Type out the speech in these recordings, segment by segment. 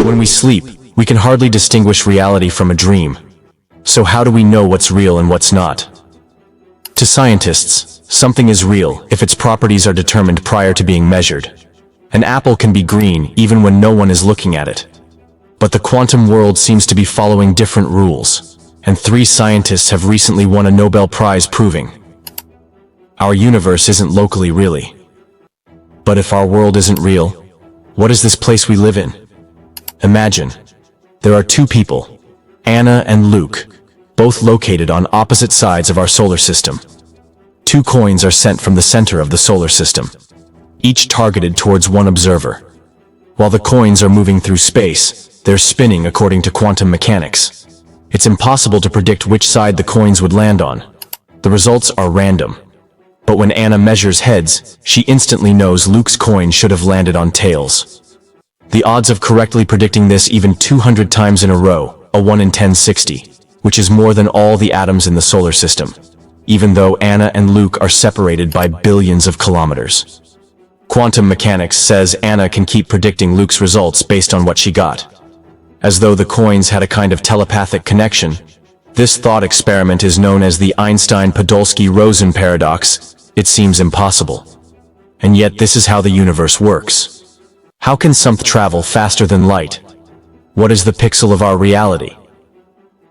When we sleep, we can hardly distinguish reality from a dream. So how do we know what's real and what's not? To scientists, something is real if its properties are determined prior to being measured. An apple can be green even when no one is looking at it. But the quantum world seems to be following different rules, and 3 scientists have recently won a Nobel Prize proving our universe isn't locally really. But if our world isn't real, what is this place we live in? Imagine, there are 2 people, Anna and Luke, both located on opposite sides of our solar system. 2 coins are sent from the center of the solar system, each targeted towards one observer. While the coins are moving through space, they're spinning according to quantum mechanics. It's impossible to predict which side the coins would land on. The results are random. But when Anna measures heads, she instantly knows Luke's coin should have landed on tails. The odds of correctly predicting this even 200 times in a row, a 1 in 1060, which is more than all the atoms in the solar system, even though Anna and Luke are separated by billions of kilometers. Quantum mechanics says Anna can keep predicting Luke's results based on what she got. As though the coins had a kind of telepathic connection. This thought experiment is known as the Einstein-Podolsky-Rosen paradox. It seems impossible. And yet this is how the universe works. How can something travel faster than light? What is the pixel of our reality?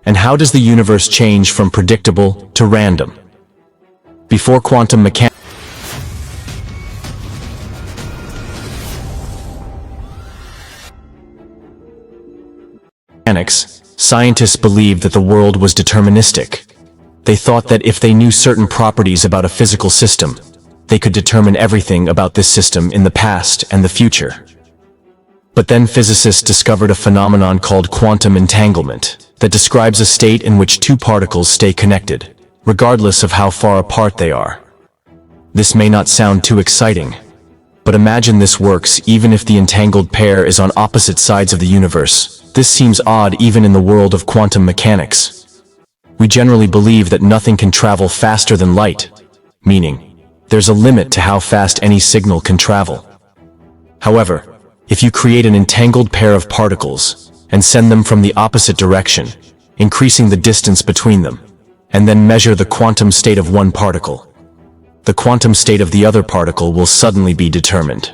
And how does the universe change from predictable to random? Before quantum mechanics, scientists believed that the world was deterministic. They thought that if they knew certain properties about a physical system, they could determine everything about this system in the past and the future. But then physicists discovered a phenomenon called quantum entanglement that describes a state in which 2 particles stay connected, regardless of how far apart they are. This may not sound too exciting, but imagine this works even if the entangled pair is on opposite sides of the universe. This seems odd even in the world of quantum mechanics. We generally believe that nothing can travel faster than light, meaning there's a limit to how fast any signal can travel. However, if you create an entangled pair of particles and send them from the opposite direction, increasing the distance between them, and then measure the quantum state of one particle, the quantum state of the other particle will suddenly be determined.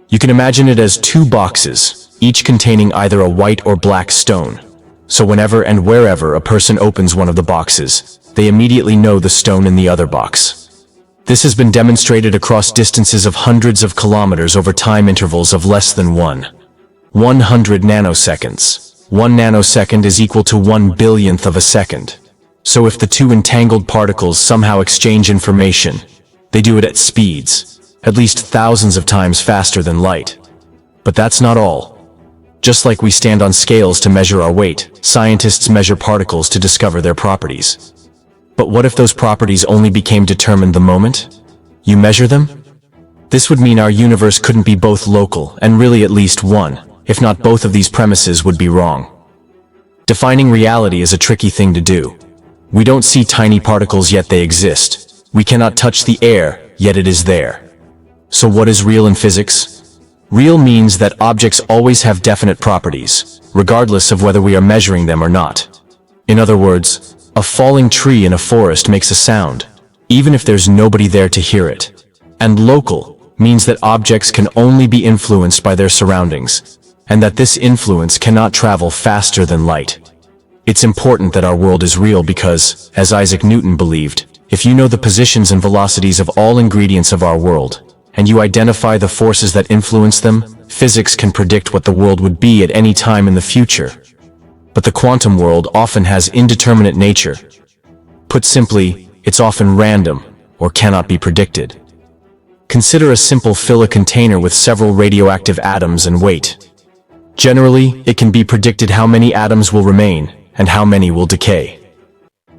You can imagine it as 2 boxes, each containing either a white or black stone. So whenever and wherever a person opens one of the boxes, they immediately know the stone in the other box. This has been demonstrated across distances of hundreds of kilometers over time intervals of less than 100 nanoseconds. 1 nanosecond is equal to 1 billionth of a second. So if the 2 entangled particles somehow exchange information, they do it at speeds, at least thousands of times faster than light. But that's not all. Just like we stand on scales to measure our weight, scientists measure particles to discover their properties. But what if those properties only became determined the moment you measure them? This would mean our universe couldn't be both local and really at least one, if not both of these premises would be wrong. Defining reality is a tricky thing to do. We don't see tiny particles yet they exist. We cannot touch the air, yet it is there. So what is real in physics? Real means that objects always have definite properties, regardless of whether we are measuring them or not. In other words, a falling tree in a forest makes a sound, even if there's nobody there to hear it. And local means that objects can only be influenced by their surroundings, and that this influence cannot travel faster than light. It's important that our world is real because, as Isaac Newton believed, if you know the positions and velocities of all ingredients of our world, and you identify the forces that influence them, physics can predict what the world would be at any time in the future. But the quantum world often has indeterminate nature. Put simply, it's often random, or cannot be predicted. Consider a simple fill a container with several radioactive atoms and wait. Generally, it can be predicted how many atoms will remain, and how many will decay.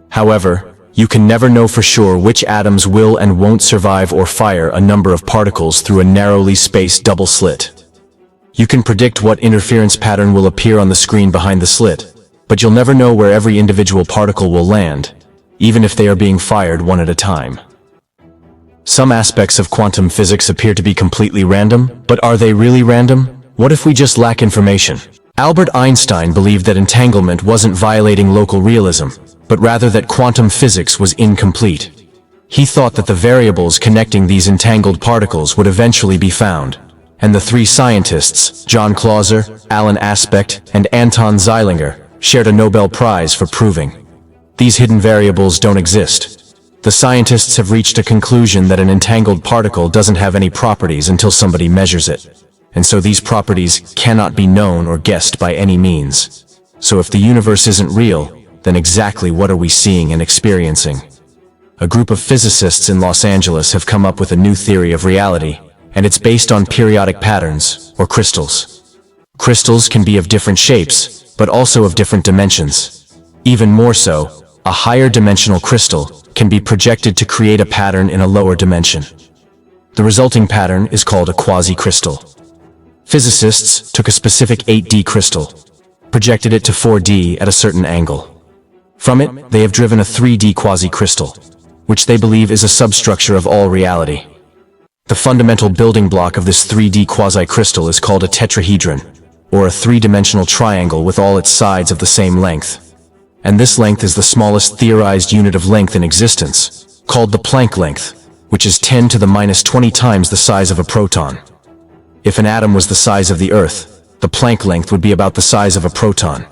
However, you can never know for sure which atoms will and won't survive or fire a number of particles through a narrowly spaced double slit. You can predict what interference pattern will appear on the screen behind the slit, but you'll never know where every individual particle will land, even if they are being fired one at a time. Some aspects of quantum physics appear to be completely random, but are they really random? What if we just lack information? Albert Einstein believed that entanglement wasn't violating local realism, but rather that quantum physics was incomplete. He thought that the variables connecting these entangled particles would eventually be found, and the three scientists, John Clauser, Alan Aspect, and Anton Zeilinger, shared a Nobel Prize for proving these hidden variables don't exist. The scientists have reached a conclusion that an entangled particle doesn't have any properties until somebody measures it, and so these properties cannot be known or guessed by any means. So if the universe isn't real, then exactly what are we seeing and experiencing? A group of physicists in Los Angeles have come up with a new theory of reality, and it's based on periodic patterns, or crystals. Crystals can be of different shapes, but also of different dimensions. Even more so, a higher dimensional crystal can be projected to create a pattern in a lower dimension. The resulting pattern is called a quasi-crystal. Physicists took a specific 8D crystal, projected it to 4D at a certain angle. From it, they have driven a 3D quasi-crystal, which they believe is a substructure of all reality. The fundamental building block of this 3D quasi-crystal is called a tetrahedron, or a three-dimensional triangle with all its sides of the same length. And this length is the smallest theorized unit of length in existence, called the Planck length, which is 10 to the minus 20 times the size of a proton. If an atom was the size of the Earth, the Planck length would be about the size of a proton.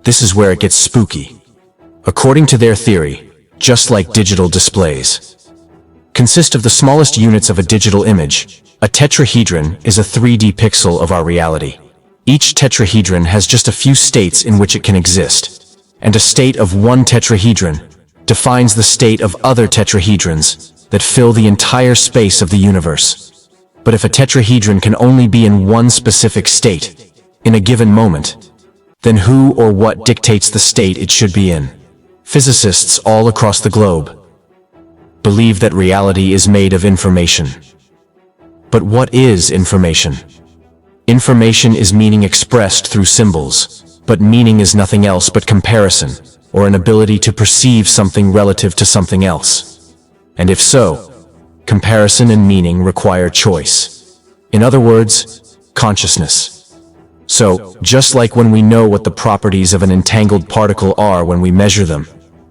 This is where it gets spooky. According to their theory, just like digital displays consist of the smallest units of a digital image, a tetrahedron is a 3D pixel of our reality. Each tetrahedron has just a few states in which it can exist, and a state of one tetrahedron defines the state of other tetrahedrons that fill the entire space of the universe. But if a tetrahedron can only be in one specific state, in a given moment, then who or what dictates the state it should be in? Physicists all across the globe believe that reality is made of information. But what is information? Information is meaning expressed through symbols, but meaning is nothing else but comparison, or an ability to perceive something relative to something else. And if so, comparison and meaning require choice. In other words, consciousness. So, just like when we know what the properties of an entangled particle are when we measure them,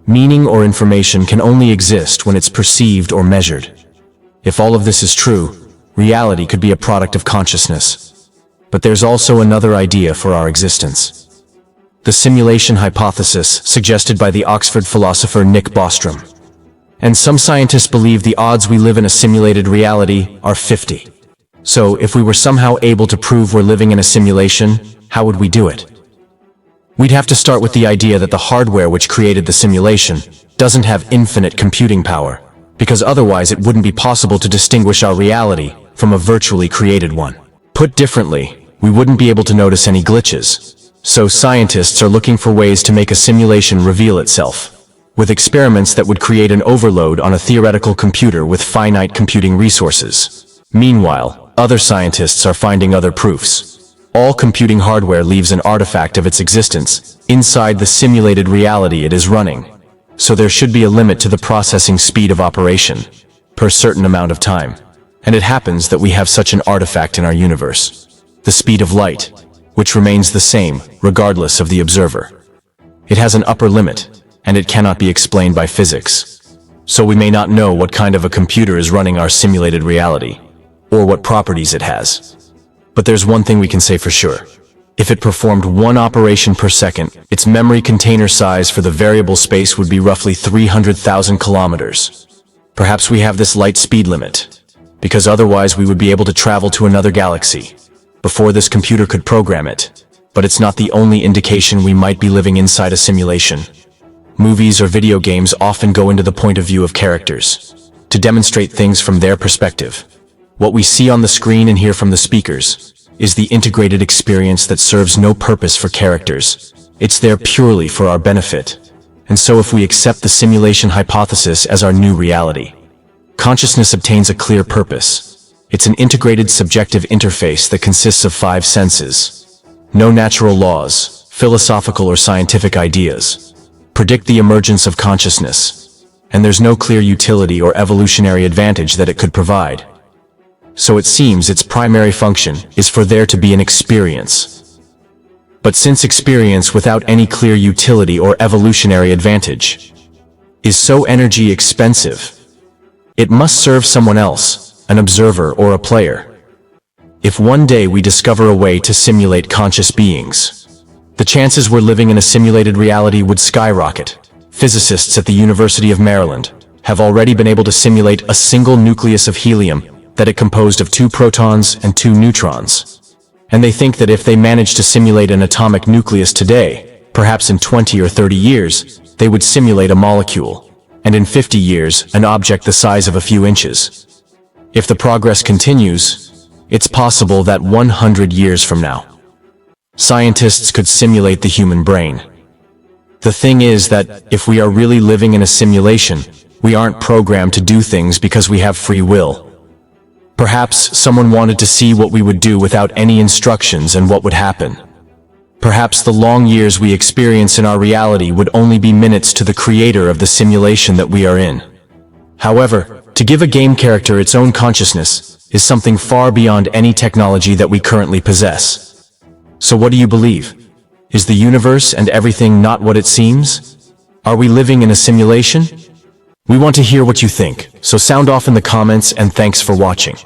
meaning or information can only exist when it's perceived or measured. If all of this is true, reality could be a product of consciousness. But there's also another idea for our existence. The simulation hypothesis suggested by the Oxford philosopher Nick Bostrom. And some scientists believe the odds we live in a simulated reality are 50. So if we were somehow able to prove we're living in a simulation, how would we do it? We'd have to start with the idea that the hardware which created the simulation doesn't have infinite computing power, because otherwise it wouldn't be possible to distinguish our reality from a virtually created one. Put differently, we wouldn't be able to notice any glitches. So scientists are looking for ways to make a simulation reveal itself, with experiments that would create an overload on a theoretical computer with finite computing resources. Meanwhile, other scientists are finding other proofs. All computing hardware leaves an artifact of its existence inside the simulated reality it is running. So there should be a limit to the processing speed of operation, per certain amount of time. And it happens that we have such an artifact in our universe, the speed of light, which remains the same regardless of the observer. It has an upper limit, and it cannot be explained by physics. So we may not know what kind of a computer is running our simulated reality, or what properties it has. But there's one thing we can say for sure. If it performed one operation per second, its memory container size for the variable space would be roughly 300,000 kilometers. Perhaps we have this light speed limit, because otherwise we would be able to travel to another galaxy before this computer could program it. But it's not the only indication we might be living inside a simulation. Movies or video games often go into the point of view of characters to demonstrate things from their perspective. What we see on the screen and hear from the speakers is the integrated experience that serves no purpose for characters. It's there purely for our benefit. And so if we accept the simulation hypothesis as our new reality, consciousness obtains a clear purpose. It's an integrated subjective interface that consists of 5 senses. No natural laws, philosophical or scientific ideas predict the emergence of consciousness, and there's no clear utility or evolutionary advantage that it could provide. So it seems its primary function is for there to be an experience. But since experience without any clear utility or evolutionary advantage is so energy expensive, it must serve someone else, an observer or a player. If one day we discover a way to simulate conscious beings, the chances we're living in a simulated reality would skyrocket. Physicists at the University of Maryland have already been able to simulate a single nucleus of helium that it composed of 2 protons and 2 neutrons. And they think that if they manage to simulate an atomic nucleus today, perhaps in 20 or 30 years, they would simulate a molecule, and in 50 years, an object the size of a few inches. If the progress continues, it's possible that 100 years from now, scientists could simulate the human brain. The thing is that if we are really living in a simulation, we aren't programmed to do things because we have free will. Perhaps someone wanted to see what we would do without any instructions and what would happen. Perhaps the long years we experience in our reality would only be minutes to the creator of the simulation that we are in. However, to give a game character its own consciousness is something far beyond any technology that we currently possess. So what do you believe? Is the universe and everything not what it seems? Are we living in a simulation? We want to hear what you think, so sound off in the comments and thanks for watching.